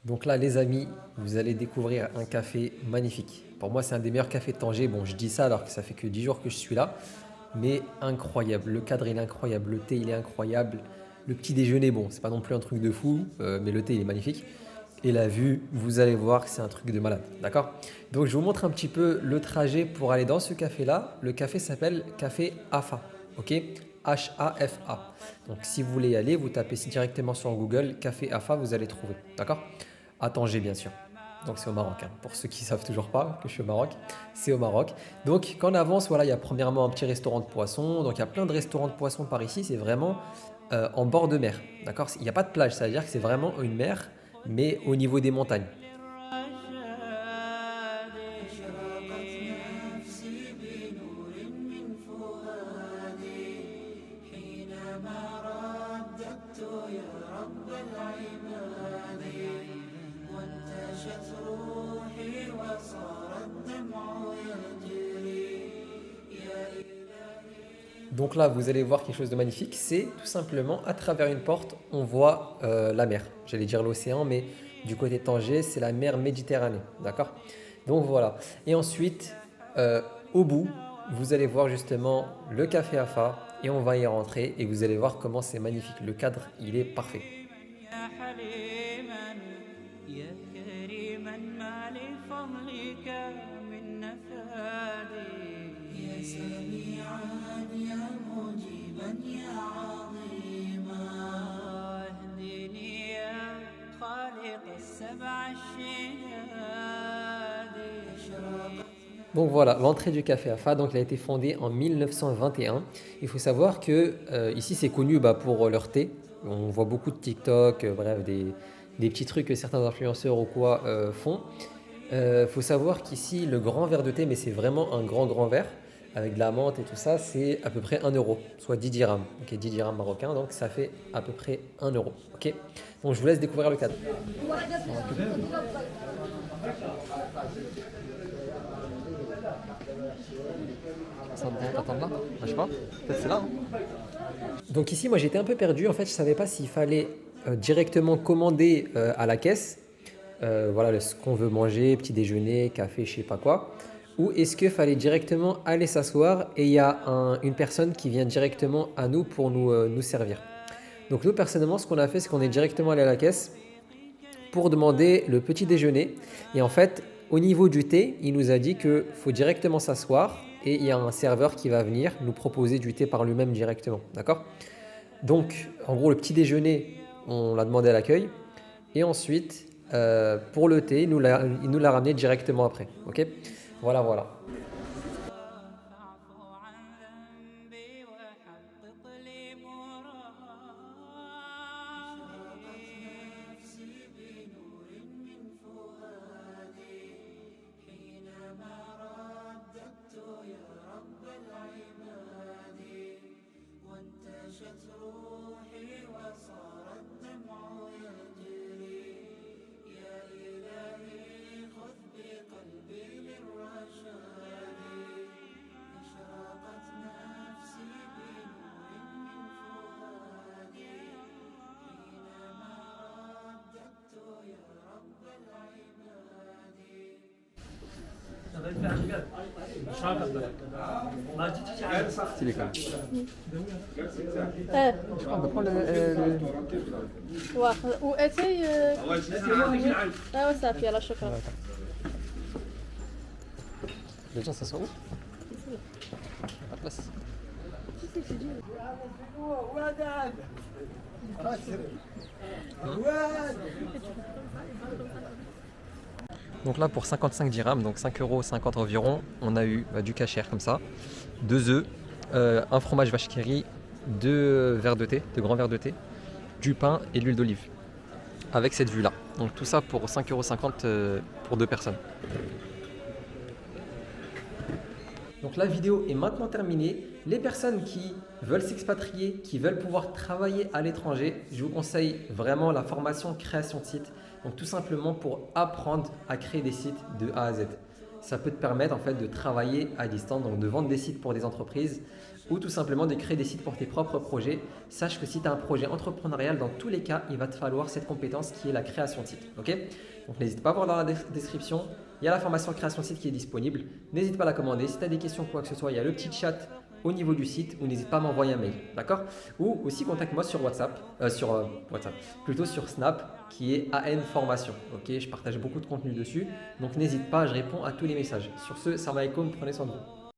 Donc là, les amis, vous allez découvrir un café magnifique. Pour moi, c'est un des meilleurs cafés de Tanger. Bon, je dis ça alors que ça fait que 10 jours que je suis là, mais incroyable. Le cadre, il est incroyable. Le thé, il est incroyable. Le petit déjeuner, bon, c'est pas non plus un truc de fou, mais le thé, il est magnifique. Et la vue, vous allez voir que c'est un truc de malade. D'accord? Donc, je vous montre un petit peu le trajet pour aller dans ce café-là. Le café s'appelle Café AFA. Ok? H-A-F-A. Donc, si vous voulez y aller, vous tapez directement sur Google Café AFA, vous allez trouver. D'accord? À Tanger, bien sûr. Donc c'est au Maroc, hein. Pour ceux qui ne savent toujours pas que je suis au Maroc, c'est au Maroc. Donc quand on avance, voilà, il y a premièrement un petit restaurant de poissons. Donc il y a plein de restaurants de poissons par ici. C'est vraiment en bord de mer. D'accord? Il n'y a pas de plage, ça veut dire que c'est vraiment une mer, mais au niveau des montagnes. Donc là, vous allez voir quelque chose de magnifique. C'est tout simplement à travers une porte, on voit la mer. J'allais dire l'océan, mais du côté de Tanger, c'est la mer Méditerranée. D'accord? Donc voilà. Et ensuite, euh, au bout, vous allez voir justement le café Afa et on va y rentrer et vous allez voir comment c'est magnifique. Le cadre, il est parfait. يا حليما يا كريما ما لفضلك من نفادي يا سميعا يا مجيبا يا عظيما اهدني يا خالق السبع الشداد اشراق. Donc voilà, l'entrée du café Afa, donc il a été fondé en 1921. Il faut savoir que ici c'est connu pour leur thé. On voit beaucoup de TikTok, bref, des petits trucs que certains influenceurs ou quoi font. Il faut savoir qu'ici le grand verre de thé, mais c'est vraiment un grand verre avec de la menthe et tout ça, c'est à peu près 1 euro, soit 10 dirhams. Ok, 10 dirhams marocains, donc ça fait à peu près 1 euro. Ok, donc je vous laisse découvrir le cadre. Ça devrait attendre là? Je sais pas. Peut-être c'est là, hein. Donc ici, moi j'étais un peu perdu. En fait, je savais pas s'il fallait directement commander à la caisse, voilà ce qu'on veut manger, petit déjeuner, café, je sais pas quoi, ou est-ce qu'il fallait directement aller s'asseoir et il y a une personne qui vient directement à nous pour nous servir. Donc nous personnellement, ce qu'on a fait, c'est qu'on est directement allé à la caisse pour demander le petit déjeuner. Et en fait, au niveau du thé, il nous a dit qu'il faut directement s'asseoir et il y a un serveur qui va venir nous proposer du thé par lui-même directement. D'accord? Donc, en gros, le petit déjeuner, on l'a demandé à l'accueil. Et ensuite, pour le thé, il nous l'a ramené directement après. Ok? Voilà, voilà. فاعف عن ذنبي وحقق لي Stylé quand même. ايه On peut prendre واخذ واتي ايوا صافي يلا شكرا. Les gens, ça soit où? La place. Donc là, pour 55 dirhams, donc 5,50 € environ, on a eu du kasher comme ça, 2 œufs, un fromage vache qui rit, 2 verres de thé, 2 grands verres de thé, du pain et de l'huile d'olive. Avec cette vue-là. Donc tout ça pour 5,50 € pour 2 personnes. Donc la vidéo est maintenant terminée. Les personnes qui veulent s'expatrier, qui veulent pouvoir travailler à l'étranger, je vous conseille vraiment la formation création de site. Donc tout simplement pour apprendre à créer des sites de A à Z. Ça peut te permettre en fait de travailler à distance, donc de vendre des sites pour des entreprises ou tout simplement de créer des sites pour tes propres projets. Sache que si tu as un projet entrepreneurial, dans tous les cas, il va te falloir cette compétence qui est la création de site. Ok? Donc n'hésite pas à voir dans la description, il y a la formation création de site qui est disponible. N'hésite pas à la commander. Si tu as des questions ou quoi que ce soit, il y a le petit chat au niveau du site ou n'hésite pas à m'envoyer un mail. D'accord? Ou aussi contacte-moi sur WhatsApp, plutôt sur Snap qui est AN Formation. Ok? Je partage beaucoup de contenu dessus. Donc n'hésite pas, je réponds à tous les messages. Sur ce, salam alaikum, prenez soin de vous.